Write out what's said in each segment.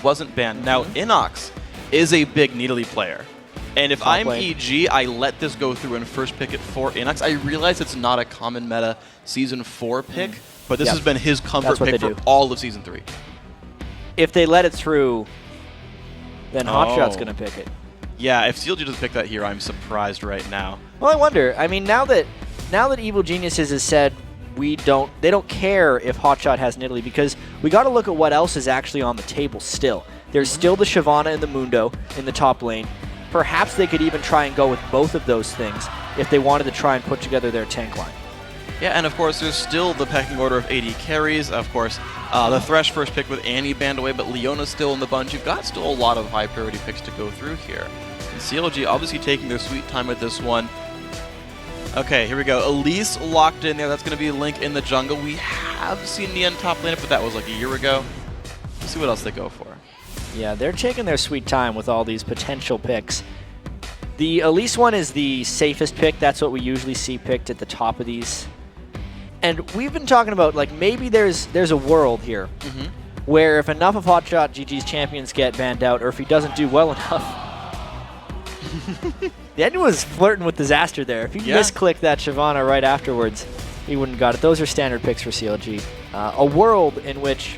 wasn't banned. Now, InnoX is a big Nidalee player. And if I'm EG, I let this go through and first pick it for InnoX. I realize it's not a common meta Season 4 pick, but this has been his comfort pick for all of Season 3. If they let it through, then HotShot's going to pick it. Yeah, if CLG doesn't pick that here, I'm surprised right now. Well, I wonder. I mean, now that Evil Geniuses has said they don't care if HotShot has Nidalee, because we got to look at what else is actually on the table still. There's still the Shyvana and the Mundo in the top lane. Perhaps they could even try and go with both of those things if they wanted to try and put together their tank line. Yeah, and of course, there's still the pecking order of AD carries. Of course, the Thresh first pick with Annie banned away, but Leona's still in the bunch. You've got still a lot of high priority picks to go through here. And CLG obviously taking their sweet time with this one. Okay, here we go. Elise locked in there. That's going to be Link in the jungle. We have seen Nientonsoh top lane, but that was like a year ago. Let's see what else they go for. Yeah, they're taking their sweet time with all these potential picks. The Elise one is the safest pick. That's what we usually see picked at the top of these. And we've been talking about, like, maybe there's a world here where if enough of HotShotGG's champions get banned out, or if he doesn't do well enough. The end was flirting with disaster there. If he misclicked that Shyvana right afterwards, he wouldn't have got it. Those are standard picks for CLG. A world in which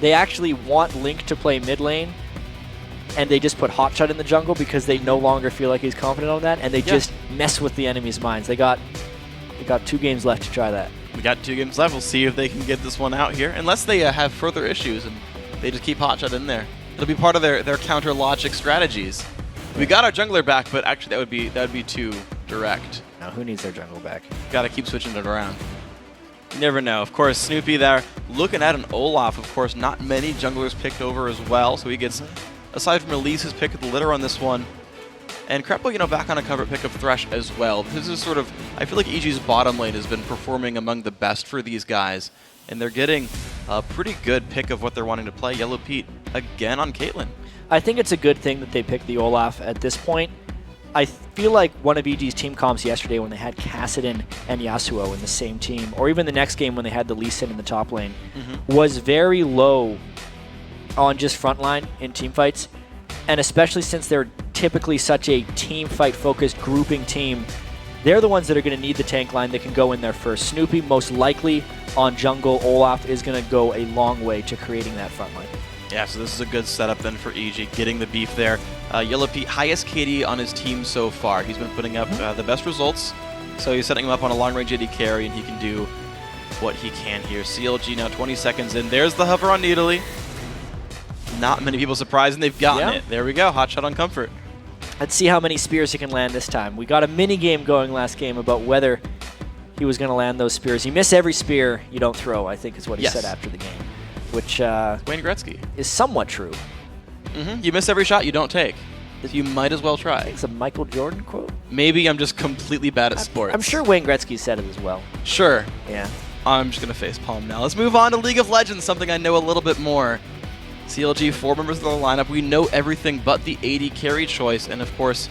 they actually want Link to play mid lane, and they just put HotShot in the jungle because they no longer feel like he's confident on that, and they just mess with the enemy's minds. They got 2 games left to try that. We got 2 games left. We'll see if they can get this one out here, unless they have further issues and they just keep HotShot in there. It'll be part of their counter logic strategies. We got our jungler back, but actually that would be too direct. Now who needs their jungle back? Got to keep switching it around. You never know. Of course, Snoopeh there looking at an Olaf. Of course, not many junglers picked over as well, so he gets, aside from Elise's pick of the litter on this one, and Krepo, back on a cover pick of Thresh as well. This is sort of, I feel like EG's bottom lane has been performing among the best for these guys, and they're getting a pretty good pick of what they're wanting to play. Yellowpete again on Caitlyn. I think it's a good thing that they picked the Olaf at this point. I feel like one of EG's team comps yesterday when they had Kassadin and Yasuo in the same team, or even the next game when they had the Lee Sin in the top lane, was very low on just frontline in team fights. And especially since they're typically such a team fight focused grouping team, they're the ones that are going to need the tank line that can go in there first. Snoopeh, most likely on jungle. Olaf is going to go a long way to creating that front line. Yeah, so this is a good setup then for EG, getting the beef there. Yellowpete, highest KD on his team so far. He's been putting up the best results, so he's setting him up on a long-range AD carry, and he can do what he can here. CLG now 20 seconds in. There's the hover on Nidalee. Not many people surprised, and they've gotten it. There we go, HotShot on comfort. Let's see how many spears he can land this time. We got a mini game going last game about whether he was going to land those spears. You miss every spear you don't throw, I think is what he said after the game. Which Wayne Gretzky is somewhat true. You miss every shot you don't take. You might as well try. It's a Michael Jordan quote. Maybe I'm just completely bad at sports. I'm sure Wayne Gretzky said it as well. Sure. Yeah. I'm just going to facepalm now. Let's move on to League of Legends, something I know a little bit more. CLG, 4 members of the lineup. We know everything but the AD carry choice, and of course,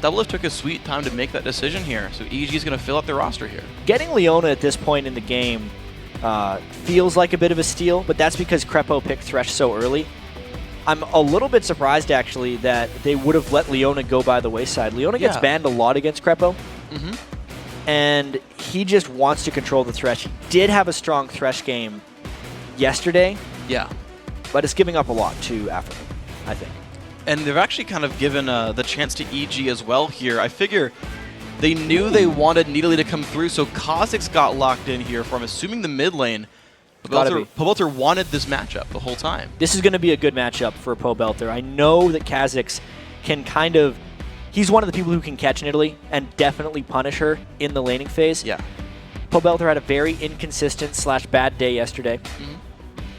Doublelift took a sweet time to make that decision here, so EG is going to fill up their roster here. Getting Leona at this point in the game feels like a bit of a steal, but that's because Krepo picked Thresh so early. I'm a little bit surprised, actually, that they would have let Leona go by the wayside. Leona gets banned a lot against Krepo, and he just wants to control the Thresh. He did have a strong Thresh game yesterday, but it's giving up a lot to Africa, I think. And they've actually kind of given the chance to EG as well here. I figure they knew they wanted Nidalee to come through, so Kha'Zix got locked in here for, I'm assuming, the mid lane. Pobelter wanted this matchup the whole time. This is going to be a good matchup for Pobelter. I know that Kha'Zix can kind of... He's one of the people who can catch Nidalee and definitely punish her in the laning phase. Yeah. Pobelter had a very inconsistent / bad day yesterday.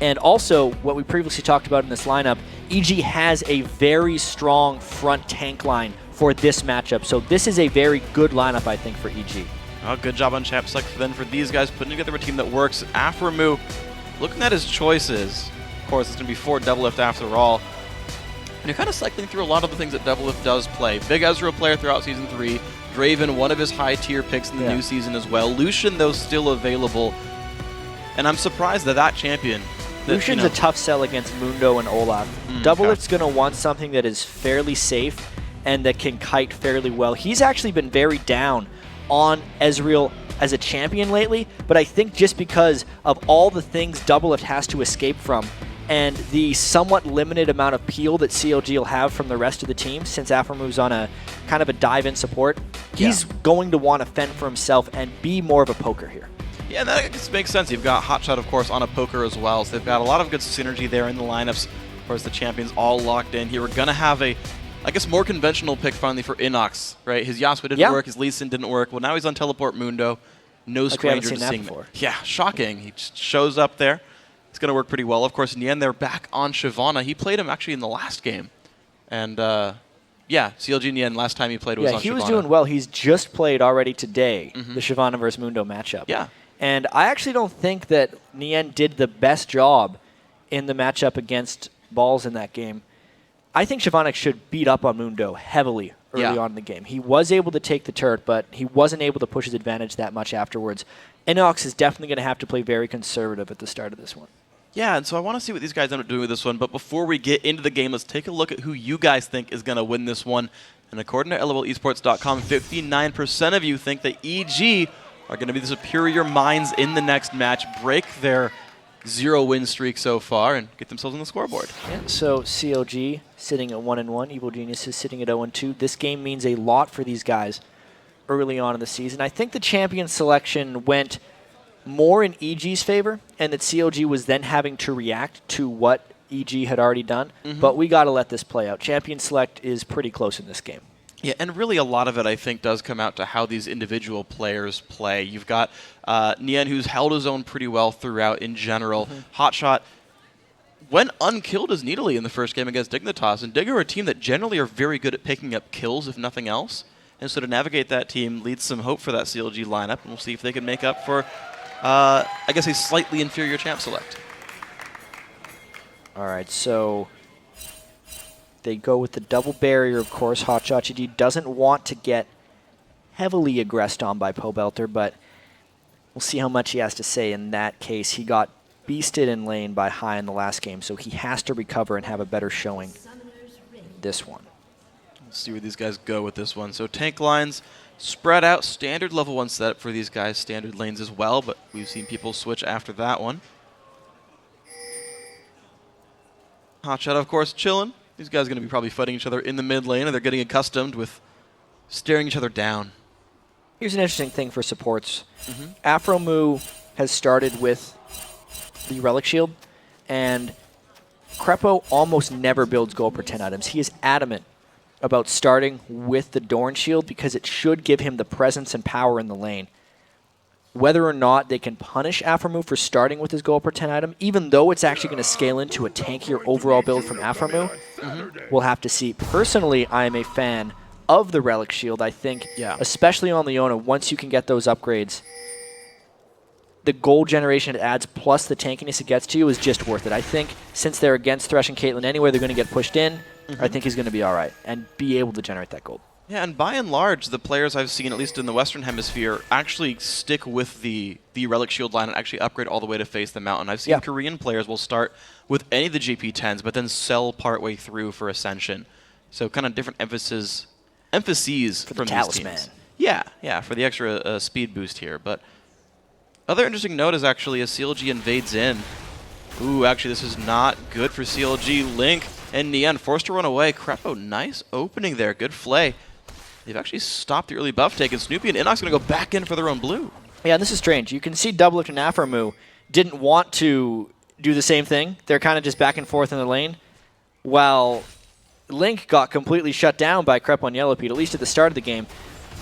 And also, what we previously talked about in this lineup, EG has a very strong front tank line for this matchup. So this is a very good lineup, I think, for EG. Oh, good job on Chap Select then for these guys, putting together a team that works. Aframu, looking at his choices, of course, it's going to be 4 Doublelift after all. And you're kind of cycling through a lot of the things that Doublelift does play. Big Ezreal player throughout Season 3. Draven, one of his high-tier picks in the new season as well. Lucian, though, still available. And I'm surprised that that champion Lucian's a tough sell against Mundo and Olaf. Doublelift's going to want something that is fairly safe and that can kite fairly well. He's actually been very down on Ezreal as a champion lately, but I think just because of all the things Doublelift has to escape from and the somewhat limited amount of peel that CLG will have from the rest of the team since Aphromov's on a kind of a dive-in support, he's going to want to fend for himself and be more of a poker here. Yeah, that makes sense. You've got HotShot, of course, on a poker as well, so they've got a lot of good synergy there in the lineups. Of course, the champions all locked in here. We're going to have a, I guess, more conventional pick finally for InnoX, right? His Yasuo didn't work, his Lee Sin didn't work. Well, now he's on Teleport Mundo. No stranger to seeing that. Yeah, shocking. He just shows up there. It's going to work pretty well. Of course, Nien, they're back on Shyvana. He played him actually in the last game. And, yeah, CLG Nien, last time he played was on Shyvana. Yeah, he was doing well. He's just played already today, the Shyvana versus Mundo matchup. Yeah. And I actually don't think that Nien did the best job in the matchup against Balls in that game. I think Shyvana should beat up on Mundo heavily early on in the game. He was able to take the turret, but he wasn't able to push his advantage that much afterwards. InnoX is definitely going to have to play very conservative at the start of this one. Yeah, and so I want to see what these guys end up doing with this one, but before we get into the game, let's take a look at who you guys think is going to win this one. And according to LOLesports.com, 59% of you think that EG are going to be the superior minds in the next match, break their 0-win streak so far, and get themselves on the scoreboard. Yeah, so CLG sitting at 1-1, Evil Geniuses sitting at 0-2. This game means a lot for these guys early on in the season. I think the champion selection went more in EG's favor, and that CLG was then having to react to what EG had already done, but we got to let this play out. Champion select is pretty close in this game. Yeah, and really a lot of it, I think, does come out to how these individual players play. You've got Nien, who's held his own pretty well throughout in general. HotShot went unkilled as Nidalee in the first game against Dignitas, and Dig are a team that generally are very good at picking up kills, if nothing else. And so to navigate that team leads some hope for that CLG lineup, and we'll see if they can make up for, I guess, a slightly inferior champ select. All right, so they go with the double barrier, of course. HotShotGG doesn't want to get heavily aggressed on by Pobelter, but we'll see how much he has to say in that case. He got beasted in lane by High in the last game, so he has to recover and have a better showing this one. Let's see where these guys go with this one. So tank lines spread out, standard level 1 setup for these guys, standard lanes as well, but we've seen people switch after that one. HotShot, of course, chilling. These guys are going to be probably fighting each other in the mid lane, and they're getting accustomed with staring each other down. Here's an interesting thing for supports. Aphromoo has started with the Relic Shield, and Krepo almost never builds gold per 10 items. He is adamant about starting with the Dorn Shield because it should give him the presence and power in the lane. Whether or not they can punish Aphromoo for starting with his gold per 10 item, even though it's actually going to scale into a tankier overall build from Aphromoo, we'll have to see. Personally, I am a fan of the Relic Shield. I think, especially on Leona, once you can get those upgrades, the gold generation it adds plus the tankiness it gets to you is just worth it. I think since they're against Thresh and Caitlyn anyway, they're going to get pushed in. I think he's going to be all right and be able to generate that gold. Yeah, and by and large, the players I've seen, at least in the Western Hemisphere, actually stick with the Relic Shield line and actually upgrade all the way to face the mountain. I've seen Korean players will start with any of the GP10s, but then sell partway through for Ascension. So kind of different emphases from these teams. Yeah, for the extra speed boost here. But other interesting note is actually as CLG invades in. Ooh, actually, this is not good for CLG. Link and Nien forced to run away. Krepo, nice opening there. Good flay. They've actually stopped the early buff take, and Snoopeh and InnoX going to go back in for their own blue. Yeah, and this is strange. You can see Doublelift and Aphromoo didn't want to do the same thing. They're kind of just back and forth in the lane, while Link got completely shut down by Krepo and Yellowpete, at least at the start of the game.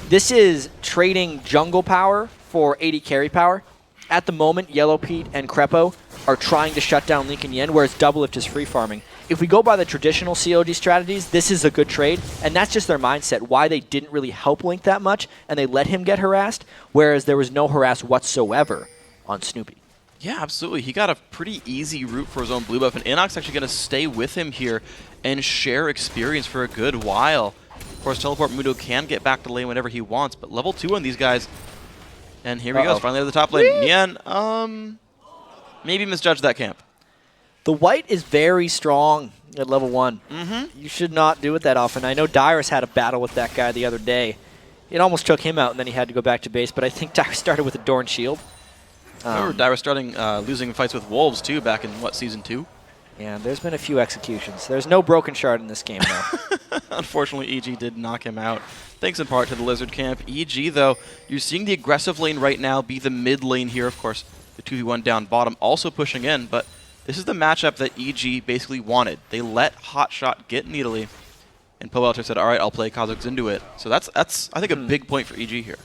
This is trading jungle power for AD carry power. At the moment, Yellowpete and Krepo are trying to shut down Link and Yen, whereas Doublelift is free farming. If we go by the traditional COD strategies, this is a good trade, and that's just their mindset, why they didn't really help Link that much, and they let him get harassed, whereas there was no harass whatsoever on Snoopeh. Yeah, absolutely. He got a pretty easy route for his own blue buff, and InnoX actually going to stay with him here and share experience for a good while. Of course, Teleport Mundo can get back to lane whenever he wants, but level 2 on these guys. And here he goes, finally to the top lane. Nien, maybe misjudged that camp. The white is very strong at level 1. You should not do it that often. I know Dyrus had a battle with that guy the other day. It almost took him out, and then he had to go back to base, but I think Dyrus started with a Dorn Shield. I remember Dyrus starting losing fights with Wolves, too, back in, what, Season 2? Yeah, there's been a few executions. There's no broken shard in this game, though. Unfortunately, EG did knock him out. Thanks in part to the Lizard Camp. EG, though, you're seeing the aggressive lane right now be the mid lane here. Of course, the 2v1 down bottom also pushing in, but this is the matchup that EG basically wanted. They let HotShot get Nidalee, and Pobelter said, all right, I'll play Kha'Zix into it. So that's I think, a big point for EG here.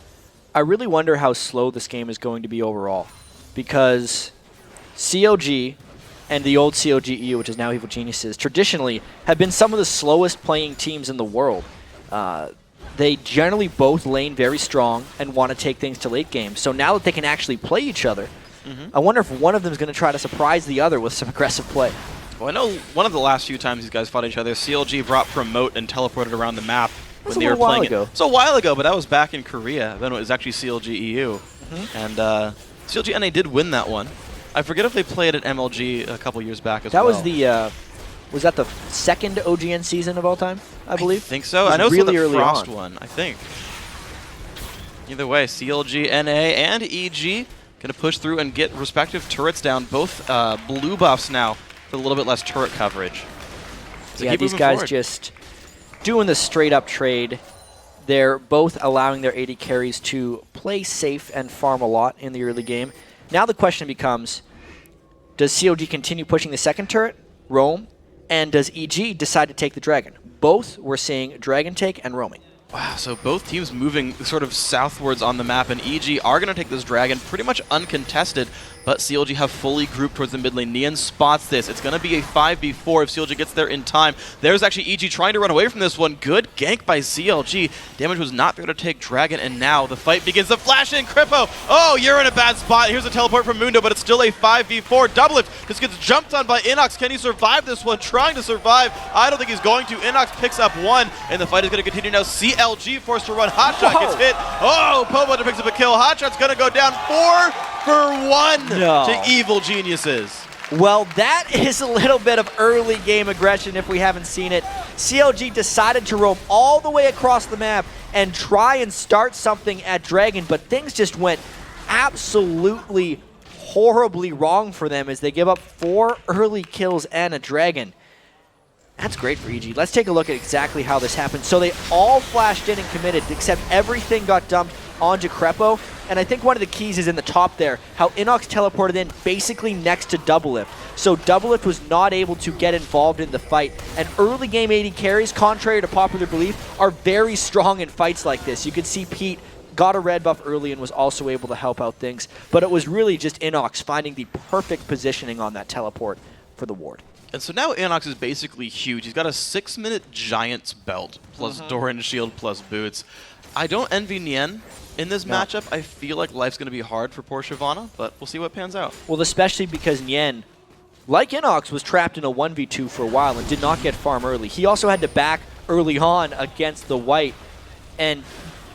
I really wonder how slow this game is going to be overall, because CLG and the old CLG.EU, which is now Evil Geniuses, traditionally have been some of the slowest playing teams in the world. They generally both lane very strong and want to take things to late game. So now that they can actually play each other, I wonder if one of them is going to try to surprise the other with some aggressive play. Well, I know one of the last few times these guys fought each other, CLG brought Promote and teleported around the map when they were playing it. It's a while ago, but that was back in Korea. Then it was actually CLG.EU. And CLG NA did win that one. I forget if they played at MLG a couple years back as well. That was the, was that the second OGN season of all time, I believe? I think so. I know really it was the early Frost on. one, I think. Either way, CLG NA and EG going to push through and get respective turrets down. Both blue buffs now for a little bit less turret coverage. So yeah, these guys just doing the straight-up trade. They're both allowing their AD carries to play safe and farm a lot in the early game. Now the question becomes, does CLG continue pushing the second turret, roam, and does EG decide to take the dragon? Both we're seeing dragon take and roaming. Wow, so both teams moving sort of southwards on the map, and EG are going to take this dragon pretty much uncontested, but CLG have fully grouped towards the mid lane. Nien spots this. It's going to be a 5v4 if CLG gets there in time. There's actually EG trying to run away from this one. Good gank by CLG. Damage was not there to take dragon, and now the fight begins. The flash in, Krepo. Oh, you're in a bad spot. Here's a teleport from Mundo, but it's still a 5v4. Double lift. This gets jumped on by InnoX. Can he survive this one? Trying to survive. I don't think he's going to. InnoX picks up one, and the fight is going to continue now. CLG forced to run. HotShot gets hit. Oh, Pobelter picks up a kill. HotShot's going to go down 4 for 1 to Evil Geniuses. Well, that is a little bit of early game aggression if we haven't seen it. CLG decided to roam all the way across the map and try and start something at Dragon, but things just went absolutely horribly wrong for them as they give up 4 early kills and a Dragon. That's great for EG. Let's take a look at exactly how this happened. So they all flashed in and committed, except everything got dumped onto Krepo. And I think one of the keys is in the top there, how InnoX teleported in basically next to Double Lift. So Double Lift was not able to get involved in the fight. And early game AD carries, contrary to popular belief, are very strong in fights like this. You can see Pete got a red buff early and was also able to help out things. But it was really just InnoX finding the perfect positioning on that teleport for the ward. And so now InnoX is basically huge. He's got a 6-minute Giant's belt, plus Doran Shield, plus boots. I don't envy Nien in this matchup. I feel like life's going to be hard for poor Shyvana, but we'll see what pans out. Well, especially because Nien, like InnoX, was trapped in a 1v2 for a while and did not get farm early. He also had to back early on against the white, and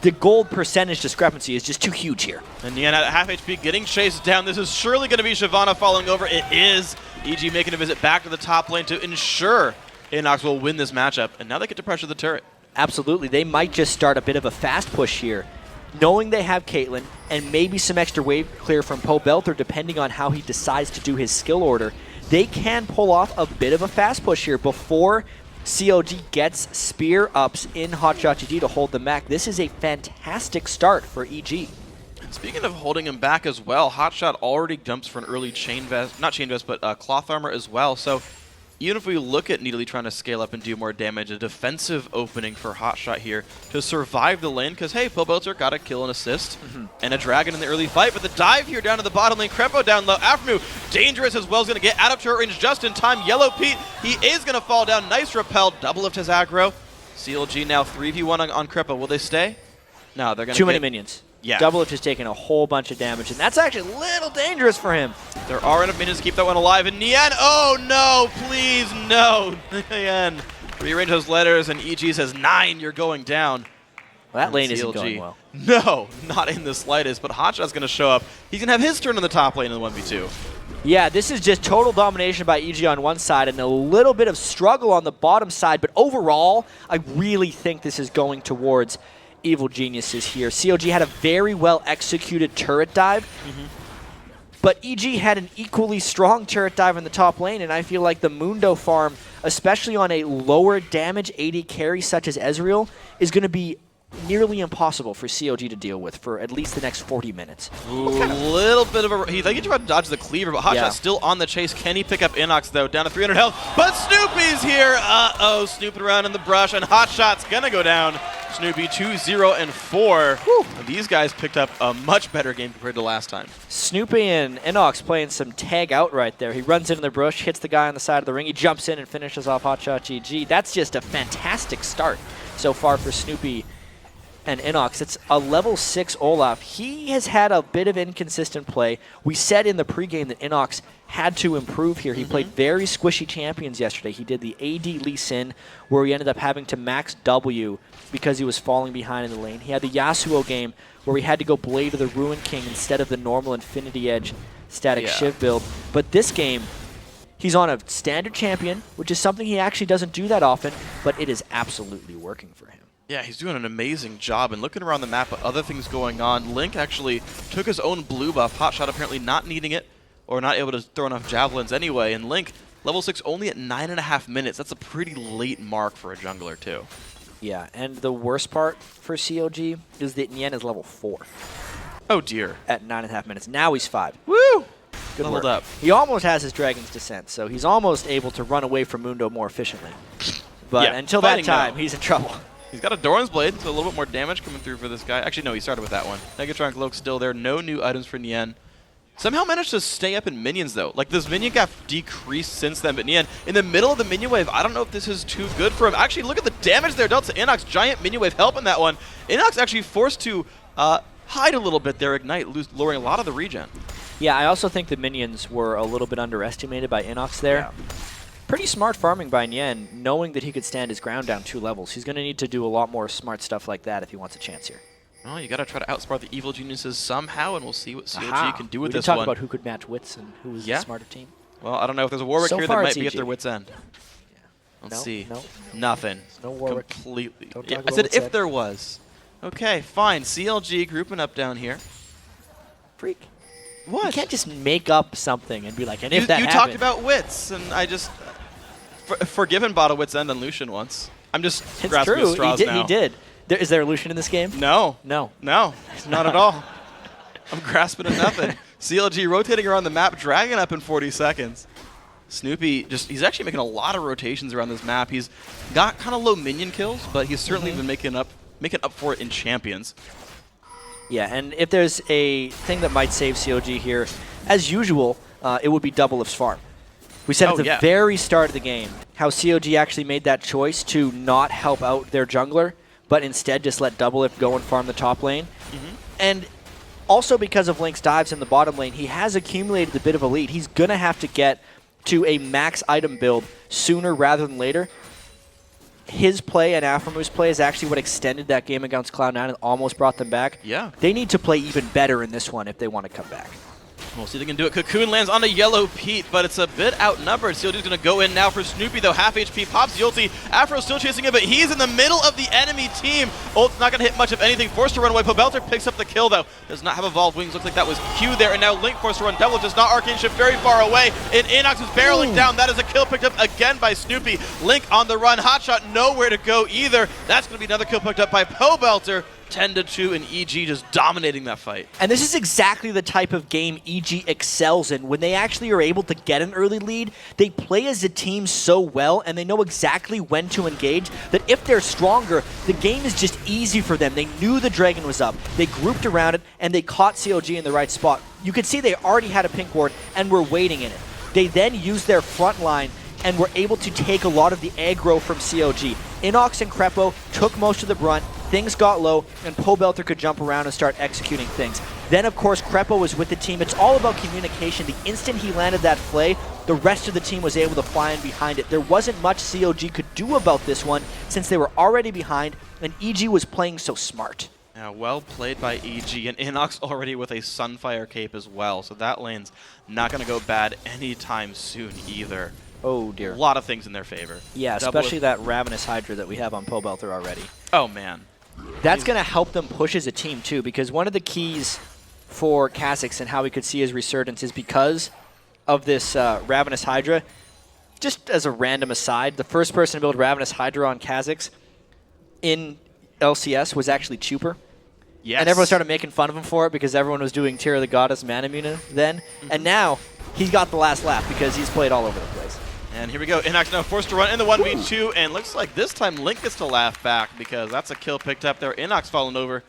the gold percentage discrepancy is just too huge here. And Nien at half HP getting chased down. This is surely going to be Shyvana falling over. It is. EG making a visit back to the top lane to ensure InnoX will win this matchup. And now they get to pressure the turret. Absolutely. They might just start a bit of a fast push here, knowing they have Caitlyn and maybe some extra wave clear from Pobelter, depending on how he decides to do his skill order. They can pull off a bit of a fast push here before CLG gets spear ups in HotShotGG to hold them back. This is a fantastic start for EG. Speaking of holding him back as well, HotShot already dumps for an early chain vest, not chain vest, but cloth armor as well. So even if we look at Nidalee trying to scale up and do more damage, a defensive opening for HotShot here to survive the lane, because hey, Pobelter got a kill and assist and a dragon in the early fight, but the dive here down to the bottom lane, Krepo down low, Aftermove, dangerous as well, is going to get out of turret range just in time. Yellowpete, he is going to fall down, nice repel, double lift his aggro. CLG now 3v1 on Krepo, will they stay? No, they're going to Too many minions. Yeah. Double Lift has taken a whole bunch of damage, and that's actually a little dangerous for him. There are enough minions to keep that one alive, and Nien, oh no, please no. Nien, rearrange those letters, and EG says 9, you're going down. Well, that from lane isn't CLG. going well. No, not in the slightest, but HotShot's going to show up. He's going to have his turn in the top lane in the 1v2. Yeah, this is just total domination by EG on one side and a little bit of struggle on the bottom side, but overall, I really think this is going towards Evil Geniuses here. CLG had a very well executed turret dive, but EG had an equally strong turret dive in the top lane, and I feel like the Mundo farm, especially on a lower damage AD carry such as Ezreal, is going to be nearly impossible for CLG to deal with for at least the next 40 minutes. Ooh, little bit of a... He tried to dodge the cleaver, but HotShot's still on the chase. Can he pick up InnoX, though? Down to 300 health, but Snoopeh's here! Uh-oh, snooping around in the brush, and HotShot's gonna go down. Snoopeh 2-0-4. These guys picked up a much better game compared to last time. Snoopeh and InnoX playing some tag out right there. He runs into the bush, hits the guy on the side of the ring, he jumps in and finishes off HotShotGG. That's just a fantastic start so far for Snoopeh and InnoX. It's a level 6 Olaf. He has had a bit of inconsistent play. We said in the pregame that InnoX had to improve here. He played very squishy champions yesterday. He did the AD Lee Sin, where he ended up having to max W because he was falling behind in the lane. He had the Yasuo game, where he had to go Blade of the Ruin King instead of the normal Infinity Edge static Shiv build. But this game, he's on a standard champion, which is something he actually doesn't do that often, but it is absolutely working for him. Yeah, he's doing an amazing job, and looking around the map at other things going on, Link actually took his own blue buff, HotShot apparently not needing it, or not able to throw enough javelins anyway, and Link, level 6 only at 9.5 minutes. That's a pretty late mark for a jungler, too. Yeah, and the worst part for CLG is that Nien is level 4. Oh, dear. At 9.5 minutes. Now he's 5. Woo! Good Leveled work. up. He almost has his Dragon's Descent, so he's almost able to run away from Mundo more efficiently. But Yeah, until that fighting time, now. he's in trouble. He's got a Doran's Blade, so a little bit more damage coming through for this guy. Actually, no, he started with that one. Negatron Cloak still there. No new items for Nien. Somehow managed to stay up in minions, though. Like, this minion gap decreased since then, but Nien, in the middle of the minion wave, I don't know if this is too good for him. Actually, look at the damage there dealt to InnoX. Giant minion wave helping that one. InnoX actually forced to hide a little bit there, Ignite, lowering a lot of the regen. Yeah, I also think the minions were a little bit underestimated by InnoX there. Yeah. Pretty smart farming by Nien, knowing that he could stand his ground down 2 levels. He's going to need to do a lot more smart stuff like that if he wants a chance here. Well, you got to try to outsmart the Evil Geniuses somehow, and we'll see what CLG can do with this one. one. We can talk about who could match wits and who was the smarter team. Well, I don't know if there's a Warwick here that might be at their wits' end. Yeah. Let's see. No. Nothing. No Warwick. Completely. Don't Yeah, talk I about said wits' if end. there was. Okay, fine. CLG grouping up down here. Freak. What? You can't just make up something and be like, and if that You happened. talked about wits, and I just... Forgiven bought a wits' end on Lucian once. I'm just It's grasping true. at straws He now. did. Is there a Lucian in this game? No. No. No, not at all. I'm grasping at nothing. CLG rotating around the map, dragging up in 40 seconds. Snoopeh, he's actually making a lot of rotations around this map. He's got kind of low minion kills, but he's certainly been making up for it in champions. Yeah, and if there's a thing that might save CLG here, as usual, it would be Doublelift's farm. We said at the very start of the game how CLG actually made that choice to not help out their jungler, but instead just let Doublelift go and farm the top lane. And also because of Link's dives in the bottom lane, he has accumulated a bit of a lead. He's going to have to get to a max item build sooner rather than later. His play and Aphromu's play is actually what extended that game against Cloud9 and almost brought them back. Yeah. They need to play even better in this one if they want to come back. We'll see if they can do it. Cocoon lands on a Yellowpete, but it's a bit outnumbered. CLG's going to go in now for Snoopeh, though. Half HP, pops the ulti. Afro's still chasing him, but he's in the middle of the enemy team. Ult's not going to hit much of anything. Forced to run away. Pobelter picks up the kill, though. Does not have Evolved Wings. Looks like that was Q there, and now Link forced to run double. Does not Arcane Shift very far away, and InnoX is barreling down. That is a kill picked up again by Snoopeh. Link on the run. HotShot nowhere to go either. That's going to be another kill picked up by Pobelter. 10-2, and EG just dominating that fight. And this is exactly the type of game EG excels in. When they actually are able to get an early lead, they play as a team so well, and they know exactly when to engage, that if they're stronger, the game is just easy for them. They knew the dragon was up, they grouped around it, and they caught CLG in the right spot. You could see they already had a pink ward and were waiting in it. They then used their front line and were able to take a lot of the aggro from CLG. InnoX and Krepo took most of the brunt, things got low, and Pobelter could jump around and start executing things. Then, of course, Krepo was with the team. It's all about communication. The instant he landed that play, the rest of the team was able to fly in behind it. There wasn't much CLG could do about this one since they were already behind, and EG was playing so smart. Yeah, well played by EG, and InnoX already with a Sunfire cape as well, so that lane's not going to go bad anytime soon either. Oh dear. A lot of things in their favor. Yeah, especially that Ravenous Hydra that we have on Pobelter already. Oh man. That's going to help them push as a team too, because one of the keys for Kha'Zix and how we could see his resurgence is because of this Ravenous Hydra. Just as a random aside, the first person to build Ravenous Hydra on Kha'Zix in LCS was actually Chuper. Yes. And everyone started making fun of him for it because everyone was doing Tear of the Goddess Manamuna then. And now he's got the last laugh because he's played all over the place. And here we go. InnoX now forced to run in the 1v2, and looks like this time Link gets to laugh back because that's a kill picked up there. InnoX falling over.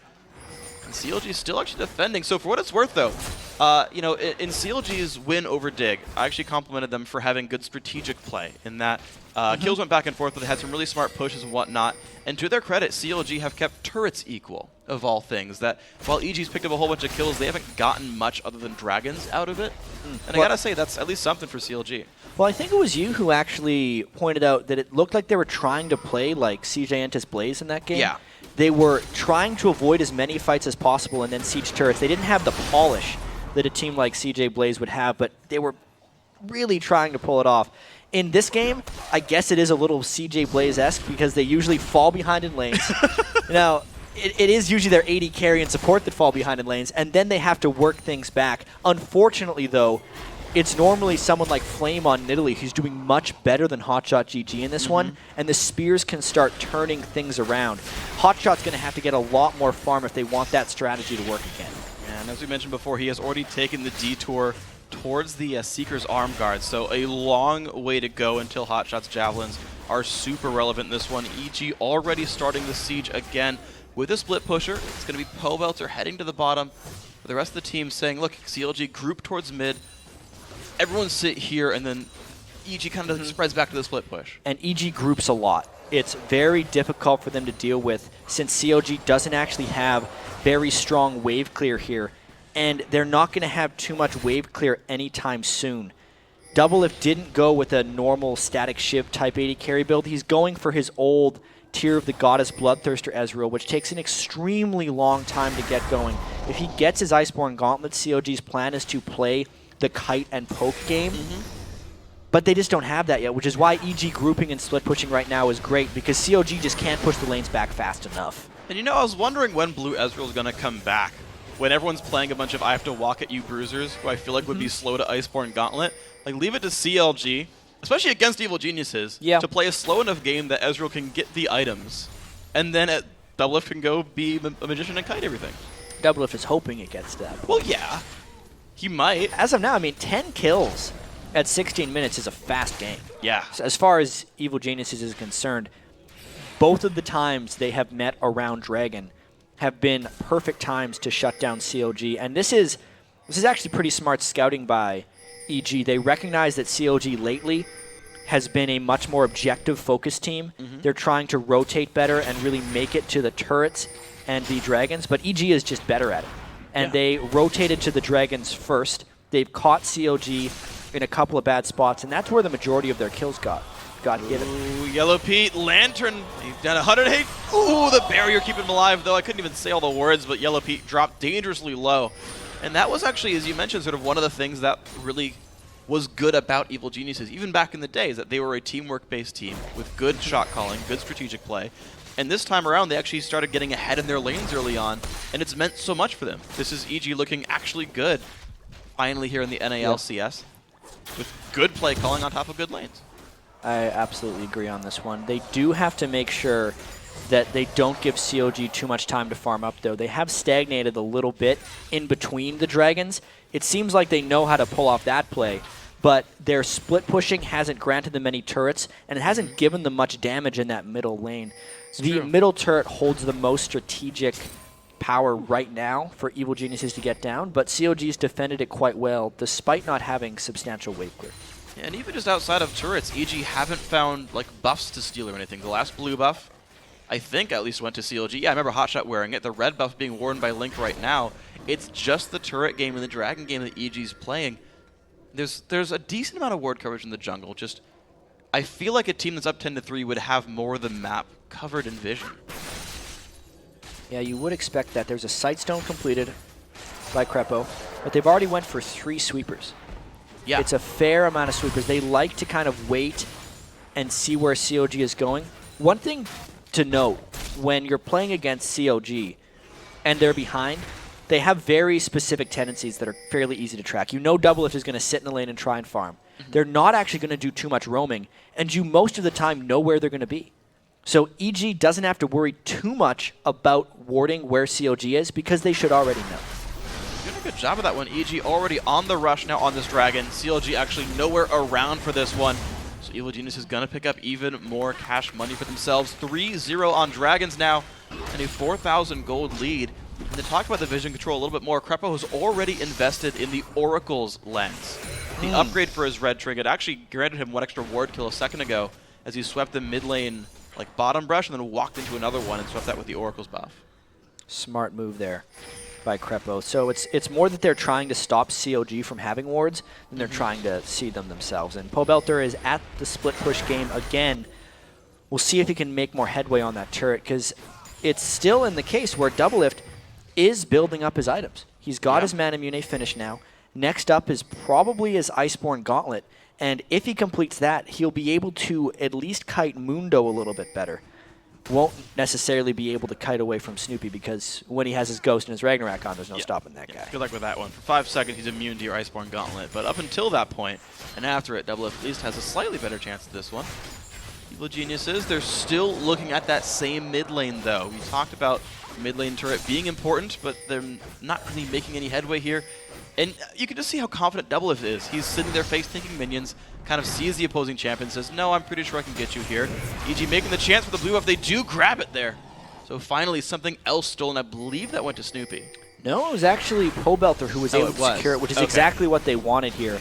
And CLG still actually defending. So for what it's worth, though, you know, in CLG's win over Dig, I actually complimented them for having good strategic play in that kills went back and forth, but they had some really smart pushes and whatnot. And to their credit, CLG have kept turrets equal, of all things. That while EG's picked up a whole bunch of kills, they haven't gotten much other than dragons out of it. And I gotta say, that's at least something for CLG. Well, I think it was you who actually pointed out that it looked like they were trying to play like CJ Entis Blaze in that game. Yeah. They were trying to avoid as many fights as possible and then siege turrets. They didn't have the polish that a team like CJ Blaze would have, but they were really trying to pull it off. In this game, I guess it is a little CJ Blaze-esque because they usually fall behind in lanes. Now, it is usually their AD carry and support that fall behind in lanes, and then they have to work things back. Unfortunately, though, it's normally someone like Flame on Nidalee who's doing much better than HotShotGG in this one, and the spears can start turning things around. HotShot's going to have to get a lot more farm if they want that strategy to work again. And as we mentioned before, he has already taken the detour towards the Seeker's arm guard, so a long way to go until HotShot's javelins are super relevant in this one. EG already starting the siege again with a split pusher. It's going to be Pobelter heading to the bottom, with the rest of the team saying, look, CLG group towards mid, everyone sit here, and then EG kind of spreads back to the split push. And EG groups a lot. It's very difficult for them to deal with since CLG doesn't actually have very strong wave clear here, and they're not going to have too much wave clear anytime soon. Doublelift didn't go with a normal static Shiv type 80 carry build. He's going for his old Tear of the Goddess Bloodthirster Ezreal, which takes an extremely long time to get going. If he gets his Iceborne Gauntlet, CLG's plan is to play the kite and poke game. But they just don't have that yet, which is why EG grouping and split pushing right now is great, because CLG just can't push the lanes back fast enough. And you know, I was wondering when Blue Ezreal is going to come back. When everyone's playing a bunch of I have to walk at you bruisers, who I feel like would be slow to Iceborne Gauntlet, like leave it to CLG, especially against Evil Geniuses, to play a slow enough game that Ezreal can get the items. And then Doublelift can go be a magician and kite everything. Doublelift is hoping it gets to that point. Well, yeah. He might. As of now, I mean, 10 kills at 16 minutes is a fast game. Yeah. So as far as Evil Geniuses is concerned, both of the times they have met around Dragon have been perfect times to shut down CLG. And this is actually pretty smart scouting by EG. They recognize that CLG lately has been a much more objective focused team. They're trying to rotate better and really make it to the turrets and the dragons, but EG is just better at it. And they rotated to the dragons first. They've caught CLG in a couple of bad spots, and that's where the majority of their kills got given. Ooh, Yellowpete, Lantern, he's down 108. Ooh, the barrier keeping him alive, though. I couldn't even say all the words, but Yellowpete dropped dangerously low. And that was actually, as you mentioned, sort of one of the things that really was good about Evil Geniuses, even back in the day, is that they were a teamwork-based team with good shot calling, good strategic play. And this time around, they actually started getting ahead in their lanes early on, and it's meant so much for them. This is EG looking actually good, finally here in the NA LCS, with good play calling on top of good lanes. I absolutely agree on this one. They do have to make sure that they don't give CLG too much time to farm up, though. They have stagnated a little bit in between the dragons. It seems like they know how to pull off that play, but their split pushing hasn't granted them any turrets, and it hasn't given them much damage in that middle lane. The middle turret holds the most strategic power right now for Evil Geniuses to get down, but CLG's defended it quite well, despite not having substantial wave clear. Yeah, and even just outside of turrets, EG haven't found like buffs to steal or anything. The last blue buff, I think, at least went to CLG. Yeah, I remember HotShot wearing it. The red buff being worn by Link right now. It's just the turret game and the dragon game that EG's playing. There's a decent amount of ward coverage in the jungle. Just, I feel like a team that's up 10-3 would have more of the map covered in vision. Yeah, you would expect that. There's a Sightstone completed by Krepo, but they've already went for 3 sweepers. Yeah. It's a fair amount of sweepers. They like to kind of wait and see where CLG is going. One thing to note, when you're playing against CLG and they're behind, they have very specific tendencies that are fairly easy to track. You know Doublelift is going to sit in the lane and try and farm. They're not actually going to do too much roaming, and you most of the time know where they're going to be. So EG doesn't have to worry too much about warding where CLG is because they should already know. Doing a good job of that one. EG already on the rush now on this Dragon. CLG actually nowhere around for this one. So Evil Genius is going to pick up even more cash money for themselves. 3-0 on Dragons now, and a 4,000 gold lead. And to talk about the vision control a little bit more, Krepo has already invested in the Oracle's lens. The upgrade for his red trinket actually granted him 1 extra ward kill a second ago as he swept the mid lane like bottom brush and then walked into another one and swept that with the Oracle's buff. Smart move there by Krepo. So it's more that they're trying to stop CLG from having wards than they're trying to see them themselves. And Pobelter is at the split push game again. We'll see if he can make more headway on that turret, because it's still in the case where Doublelift is building up his items. He's got his Manamune finished now. Next up is probably his Iceborne Gauntlet, and if he completes that, he'll be able to at least kite Mundo a little bit better. Won't necessarily be able to kite away from Snoopeh, because when he has his Ghost and his Ragnarok on, there's no stopping that guy. Good luck with that one. For 5 seconds, he's immune to your Iceborne Gauntlet, but up until that point, and after it, Doublelift at least has a slightly better chance at this one. Evil Geniuses, they're still looking at that same mid lane, though. We talked about mid lane turret being important, but they're not really making any headway here. And you can just see how confident Doublelift is. He's sitting there face-tanking minions, kind of sees the opposing champion, says, no, I'm pretty sure I can get you here. EG making the chance for the blue buff. They do grab it there. So finally, something else stolen. I believe that went to Snoopeh. No, it was actually Pobelter who was able to secure it, which is exactly what they wanted here.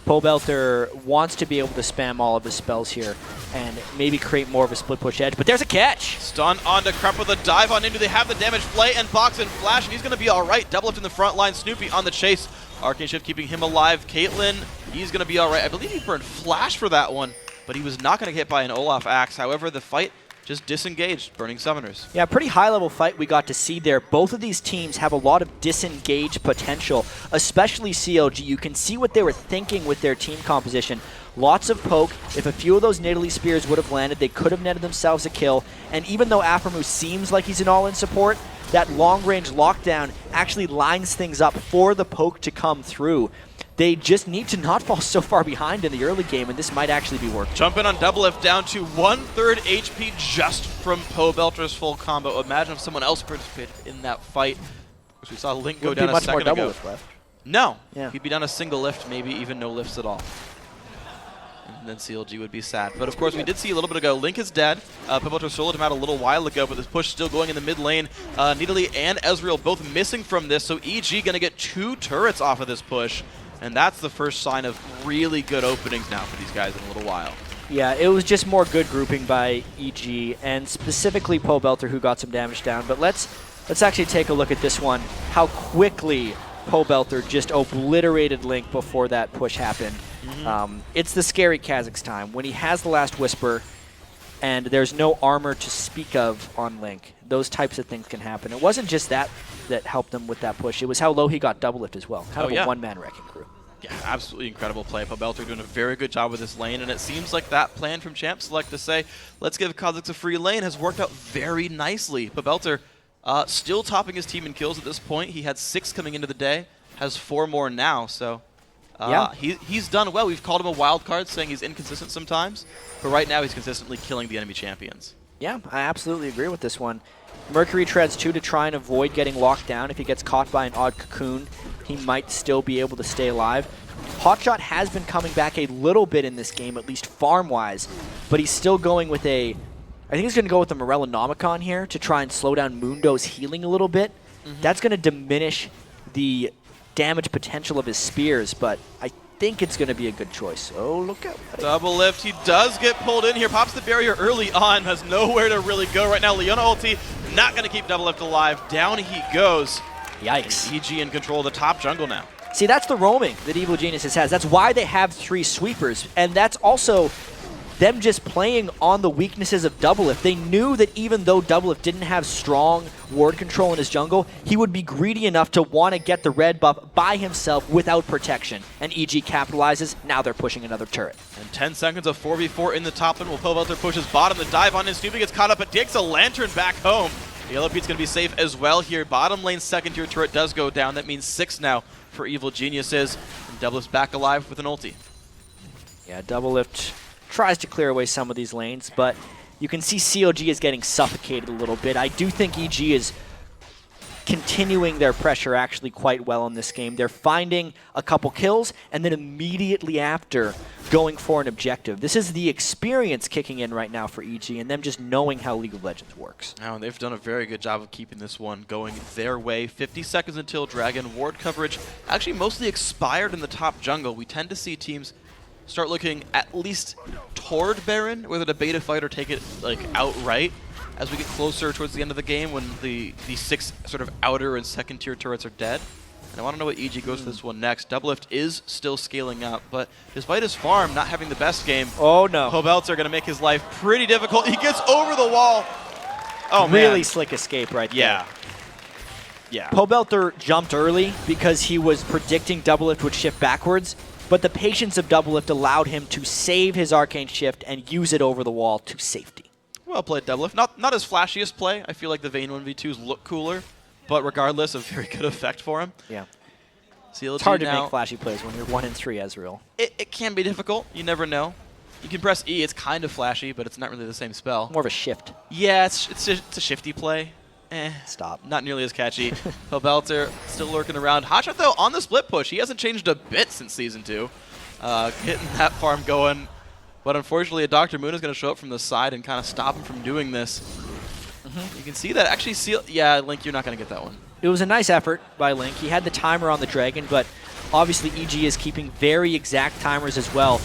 Pobelter wants to be able to spam all of his spells here and maybe create more of a split push edge, but there's a catch! Stun onto Krepo, the dive on into, they have the damage, Flay and Box and Flash, and he's going to be alright. Doublelift in the front line, Snoopeh on the chase. Arcane Shift keeping him alive. Caitlyn, he's going to be alright. I believe he burned Flash for that one, but he was not going to get hit by an Olaf Axe. However, the fight just disengaged, burning summoners. Yeah, pretty high-level fight we got to see there. Both of these teams have a lot of disengaged potential, especially CLG. You can see what they were thinking with their team composition. Lots of poke. If a few of those Nidalee spears would have landed, they could have netted themselves a kill. And even though Aphromoo seems like he's an all-in support, that long-range lockdown actually lines things up for the poke to come through. They just need to not fall so far behind in the early game, and this might actually be working. Jumping on Doublelift down to 1/3 HP just from Pobelter's full combo. Imagine if someone else participated in that fight. We saw Link go down a second ago. Left. No, yeah. He'd be down a single lift, maybe even no lifts at all. And then CLG would be sad. But of course, we did see a little bit ago, Link is dead. Pobelter soloed him out a little while ago, but this push still going in the mid lane. Nidalee and Ezreal both missing from this, so EG gonna get 2 turrets off of this push. And that's the first sign of really good openings now for these guys in a little while. Yeah, it was just more good grouping by EG, and specifically Pobelter, who got some damage down. But let's actually take a look at this one, how quickly Pobelter just obliterated Link before that push happened. It's the scary Kha'Zix time. When he has the last Whisper, and there's no armor to speak of on Link, those types of things can happen. It wasn't just that helped him with that push. It was how low he got Doublelift as well. Kind of a one-man wrecking crew. Yeah, absolutely incredible play. Pobelter doing a very good job with this lane, and it seems like that plan from Champ Select to say, let's give Kha'Zix a free lane has worked out very nicely. Pobelter still topping his team in kills at this point. He had 6 coming into the day, has 4 more now, so he's done well. We've called him a wild card, saying he's inconsistent sometimes, but right now he's consistently killing the enemy champions. Yeah, I absolutely agree with this one. Mercury treads too to try and avoid getting locked down. If he gets caught by an odd cocoon, he might still be able to stay alive. HotShot has been coming back a little bit in this game, at least farm-wise, but he's still going with I think he's going to go with the Morellonomicon here to try and slow down Mundo's healing a little bit. That's going to diminish the damage potential of his spears, but I think it's going to be a good choice. Oh, look out. Doublelift, he does get pulled in here, pops the barrier early on, has nowhere to really go right now. Leona ulti, not going to keep Doublelift alive. Down he goes. Yikes. And EG in control of the top jungle now. See, that's the roaming that Evil Geniuses has. That's why they have 3 sweepers, and that's also them just playing on the weaknesses of Doublelift. They knew that even though Doublelift didn't have strong ward control in his jungle, he would be greedy enough to want to get the red buff by himself without protection. And EG capitalizes. Now they're pushing another turret. And 10 seconds of 4v4 in the top lane while Pobelter pushes bottom. The dive on in. Snoopeh gets caught up, but takes a lantern back home. Yellowpete's going to be safe as well here. Bottom lane second tier turret does go down. That means 6 now for Evil Geniuses. And Doublelift's back alive with an ulti. Yeah, Doublelift tries to clear away some of these lanes, but you can see CLG is getting suffocated a little bit. I do think EG is continuing their pressure actually quite well in this game. They're finding a couple kills and then immediately after going for an objective. This is the experience kicking in right now for EG and them just knowing how League of Legends works. Now, they've done a very good job of keeping this one going their way. 50 seconds until Dragon. Ward coverage actually mostly expired in the top jungle. We tend to see teams start looking at least toward Baron, whether to beta fight or take it like outright as we get closer towards the end of the game when the 6 sort of outer and second tier turrets are dead. And I want to know what EG goes to this one next. Doublelift is still scaling up, but despite his farm not having the best game, oh no, Pobelter going to make his life pretty difficult. He gets over the wall. Oh man. Really slick escape right there. Yeah. Pobelter jumped early because he was predicting Doublelift would shift backwards. But the patience of Doublelift allowed him to save his Arcane Shift and use it over the wall to safety. Well played, Doublelift. Not his flashiest play. I feel like the Vayne 1v2s look cooler, but regardless, a very good effect for him. Yeah. CLG it's hard to now, make flashy plays when you're 1 in 3 Ezreal. It can be difficult. You never know. You can press E. It's kind of flashy, but it's not really the same spell. More of a shift. Yeah, it's a shifty play. Stop. Not nearly as catchy. Pobelter still lurking around. HotShot, though, on the split push. He hasn't changed a bit since Season 2. Getting that farm going. But unfortunately, a Dr. Moon is going to show up from the side and kind of stop him from doing this. You can see that. Actually, yeah, Link, you're not going to get that one. It was a nice effort by Link. He had the timer on the Dragon, but obviously EG is keeping very exact timers as well.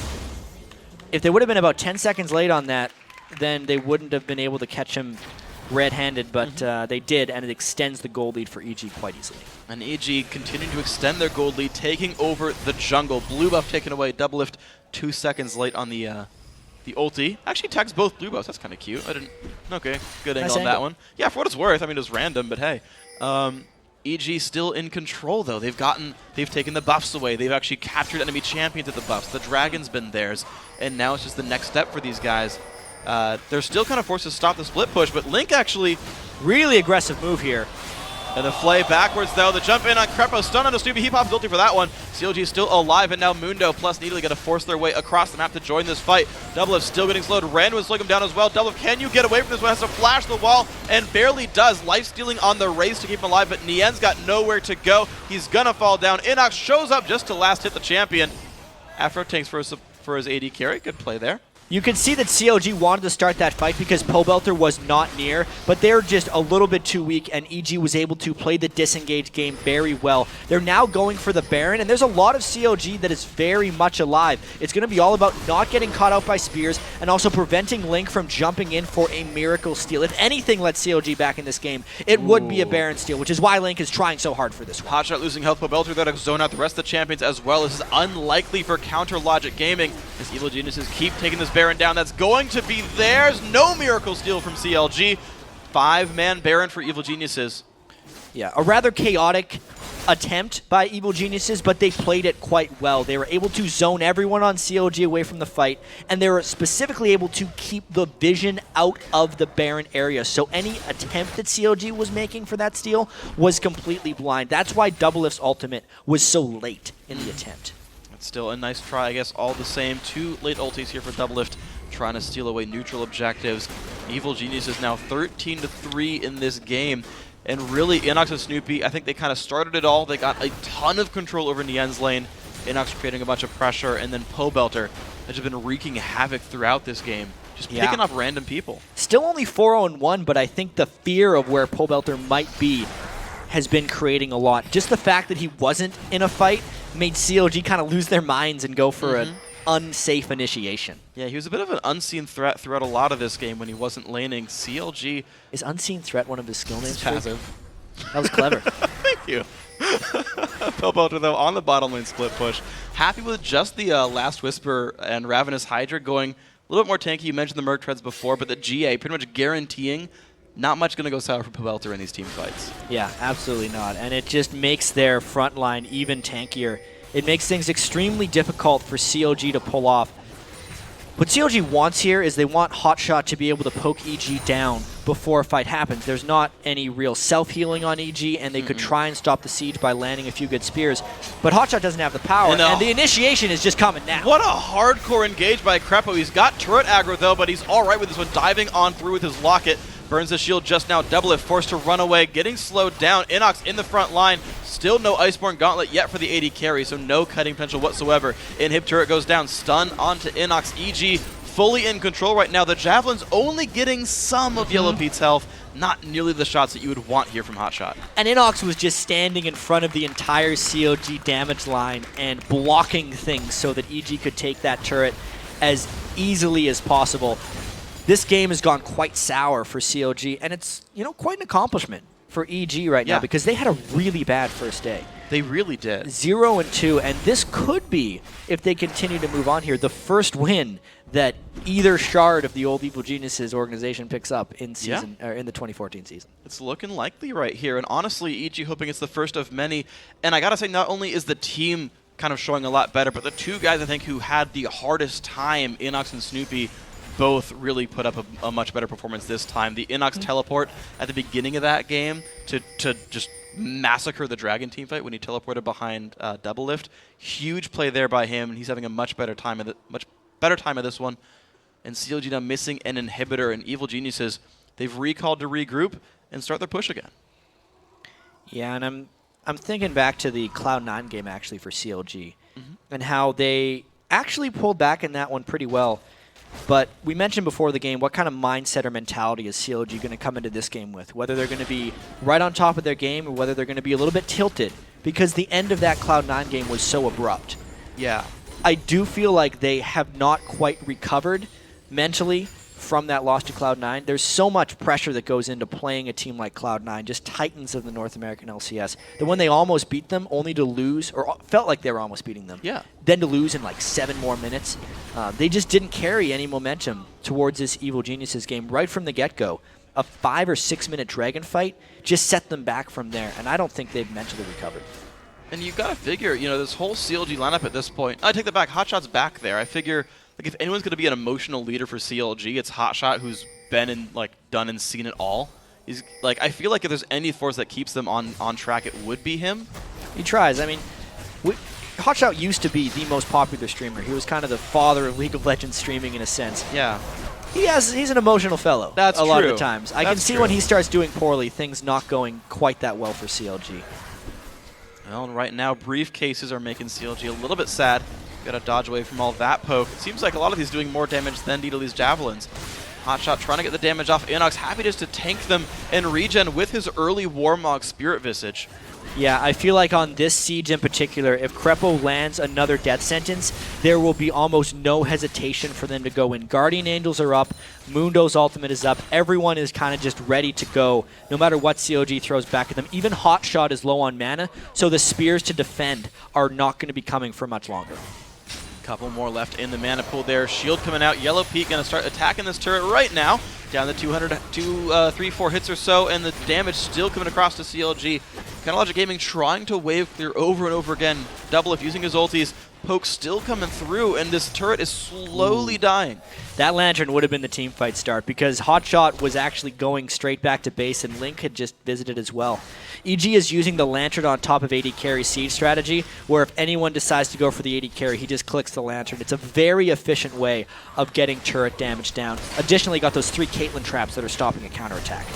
If they would have been about 10 seconds late on that, then they wouldn't have been able to catch him red-handed, but they did, and it extends the gold lead for EG quite easily. And EG continuing to extend their gold lead, taking over the jungle. Blue buff taken away. Doublelift 2 seconds late on the ulti. Actually tags both blue buffs. That's kind of cute. I didn't. Okay, good angle on that one. Yeah, for what it's worth. I mean, it was random, but hey. EG still in control though. They've taken the buffs away. They've actually captured enemy champions at the buffs. The Dragon's been theirs, and now it's just the next step for these guys. They're still kind of forced to stop the split push, but Link actually really aggressive move here. And the flay backwards, though. The jump in on Krepo. Stun on the Snoopeh. He pops ulti for that one. CLG is still alive, and now Mundo plus Nidalee going to force their way across the map to join this fight. Doublelift still getting slowed. Rand would slow him down as well. Doublelift, can you get away from this one? Has to flash the wall, and barely does. Life-stealing on the race to keep him alive, but Nien's got nowhere to go. He's going to fall down. InnoX shows up just to last hit the champion. Afro tanks for his AD carry. Good play there. You can see that CLG wanted to start that fight because Pobelter was not near, but they're just a little bit too weak, and EG was able to play the disengaged game very well. They're now going for the Baron, and there's a lot of CLG that is very much alive. It's going to be all about not getting caught out by spears and also preventing Link from jumping in for a miracle steal. If anything lets CLG back in this game, it would be a Baron steal, which is why Link is trying so hard for this one. HotShot losing health. Pobelter there to zone out the rest of the champions as well. This is unlikely for Counter Logic Gaming as Evil Geniuses keep taking this Baron down. That's going to be theirs. No miracle steal from CLG. 5-man Baron for Evil Geniuses. Yeah, a rather chaotic attempt by Evil Geniuses, but they played it quite well. They were able to zone everyone on CLG away from the fight, and they were specifically able to keep the vision out of the Baron area. So any attempt that CLG was making for that steal was completely blind. That's why Doublelift's ultimate was so late in the attempt. That's still a nice try, I guess, all the same. 2 late ultis here for Doublelift, trying to steal away neutral objectives. Evil Genius is now 13-3 in this game. And really, InnoX and Snoopeh, I think they kind of started it all. They got a ton of control over Nien's lane. InnoX creating a bunch of pressure, and then Pobelter has just been wreaking havoc throughout this game. Just picking up random people. Still only 4-0-1, but I think the fear of where Pobelter might be has been creating a lot. Just the fact that he wasn't in a fight made CLG kind of lose their minds and go for an unsafe initiation. Yeah, he was a bit of an unseen threat throughout a lot of this game when he wasn't laning. CLG... Is Unseen Threat one of his skill names? Passive. That was clever. Thank you. Pobelter, though, on the bottom lane split push. Happy with just the Last Whisper and Ravenous Hydra going a little bit more tanky. You mentioned the Merc Treads before, but the GA pretty much guaranteeing not much going to go sour for Pobelter in these team fights. Yeah, absolutely not. And it just makes their front line even tankier. It makes things extremely difficult for CLG to pull off. What CLG wants here is they want HotShot to be able to poke EG down before a fight happens. There's not any real self-healing on EG, and they could try and stop the siege by landing a few good spears. But HotShot doesn't have the power, and the initiation is just coming now. What a hardcore engage by Krepo. He's got turret aggro, though, but he's all right with this one, diving on through with his locket. Burns the shield just now. Doublelift forced to run away, getting slowed down. InnoX in the front line. Still no Iceborne Gauntlet yet for the AD carry, so no cutting potential whatsoever. Inhib turret goes down. Stun onto InnoX. EG fully in control right now. The Javelin's only getting some of Yellowpete's health. Not nearly the shots that you would want here from HotShot. And InnoX was just standing in front of the entire CLG damage line and blocking things so that EG could take that turret as easily as possible. This game has gone quite sour for CLG, and it's, quite an accomplishment for EG right now because they had a really bad first day. They really did. 0-2, and this could be, if they continue to move on here, the first win that either shard of the old Evil Geniuses organization picks up in season or in the 2014 season. It's looking likely right here, and honestly, EG hoping it's the first of many. And I gotta say, not only is the team kind of showing a lot better, but the two guys I think who had the hardest time, InnoX and Snoopeh, both really put up a much better performance this time. The InnoX teleport at the beginning of that game to just massacre the Dragon teamfight when he teleported behind Doublelift. Huge play there by him, and he's having a much better time of this one. And CLG now missing an inhibitor, and Evil Geniuses, they've recalled to regroup and start their push again. Yeah, and I'm thinking back to the Cloud9 game actually for CLG and how they actually pulled back in that one pretty well. But we mentioned before the game, what kind of mindset or mentality is CLG going to come into this game with? Whether they're going to be right on top of their game or whether they're going to be a little bit tilted, because the end of that Cloud9 game was so abrupt. Yeah. I do feel like they have not quite recovered mentally from that loss to Cloud9. There's so much pressure that goes into playing a team like Cloud9, just titans of the North American LCS. The one they almost beat them, only to lose, or felt like they were almost beating them. Yeah. Then to lose in like 7 more minutes. They just didn't carry any momentum towards this Evil Geniuses game right from the get-go. A 5 or 6 minute Dragon fight just set them back from there, and I don't think they've mentally recovered. And you've got to figure, this whole CLG lineup at this point, I take that back, HotShot's back there. I figure, if anyone's going to be an emotional leader for CLG, it's HotShot, who's been in, done and seen it all. He's I feel like if there's any force that keeps them on track, it would be him. He tries. I mean, HotShot used to be the most popular streamer. He was kind of the father of League of Legends streaming in a sense. Yeah. He's an emotional fellow. That's a lot of the times. I can see true. when he starts doing poorly, things not going quite that well for CLG. Well, right now, briefcases are making CLG a little bit sad. Got to dodge away from all that poke. It seems like a lot of these doing more damage than Nidalee's javelins. HotShot trying to get the damage off InnoX, happy just to tank them and regen with his early Warmog Spirit Visage. Yeah, I feel like on this siege in particular, if Krepo lands another death sentence, there will be almost no hesitation for them to go in. Guardian Angels are up, Mundo's ultimate is up, everyone is kind of just ready to go, no matter what CLG throws back at them. Even HotShot is low on mana, so the spears to defend are not going to be coming for much longer. Couple more left in the mana pool there. Shield coming out. Yellowpete going to start attacking this turret right now. Down to 3-4 hits or so, and the damage still coming across to CLG. CLG Gaming trying to wave clear over and over again. Doublelift using his ultis. Poke still coming through, and this turret is slowly dying. That Lantern would have been the team fight start because HotShot was actually going straight back to base, and Link had just visited as well. EG is using the Lantern on top of AD carry siege strategy, where if anyone decides to go for the AD carry, he just clicks the Lantern. It's a very efficient way of getting turret damage down. Additionally, got those 3 Caitlyn traps that are stopping a counterattack.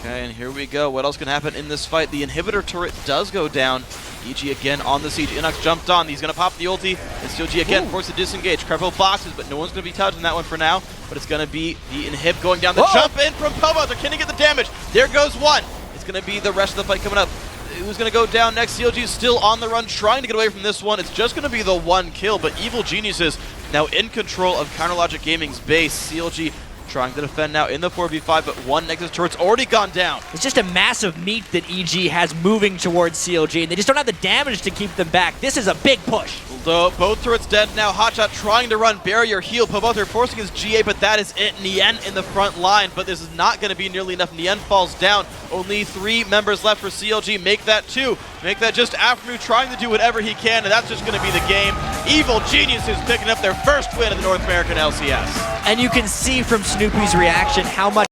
Okay, and here we go. What else can happen in this fight? The inhibitor turret does go down. EG again on the siege. InnoX jumped on. He's going to pop the ulti. And CLG again forced to disengage. Krepo boxes, but no one's going to be touching that one for now. But it's going to be the inhib going down. The jump in from Pobelter. Can he get the damage? There goes one. It's going to be the rest of the fight coming up. Who's going to go down next? CLG is still on the run, trying to get away from this one. It's just going to be the one kill, but Evil Geniuses now in control of CLG Gaming's base. CLG trying to defend now in the 4v5, but one Nexus turret's already gone down. It's just a massive meat that EG has moving towards CLG, and they just don't have the damage to keep them back. This is a big push. Though both turrets dead now, HotShot trying to run barrier heal, Pobelter forcing his GA, but that is it. Nien in the front line, but this is not going to be nearly enough. Nien falls down. Only 3 members left for CLG. Make that 2. Make that just Afternoon trying to do whatever he can, and that's just going to be the game. Evil Geniuses picking up their first win of the North American LCS. And you can see from Snoopeh's reaction how much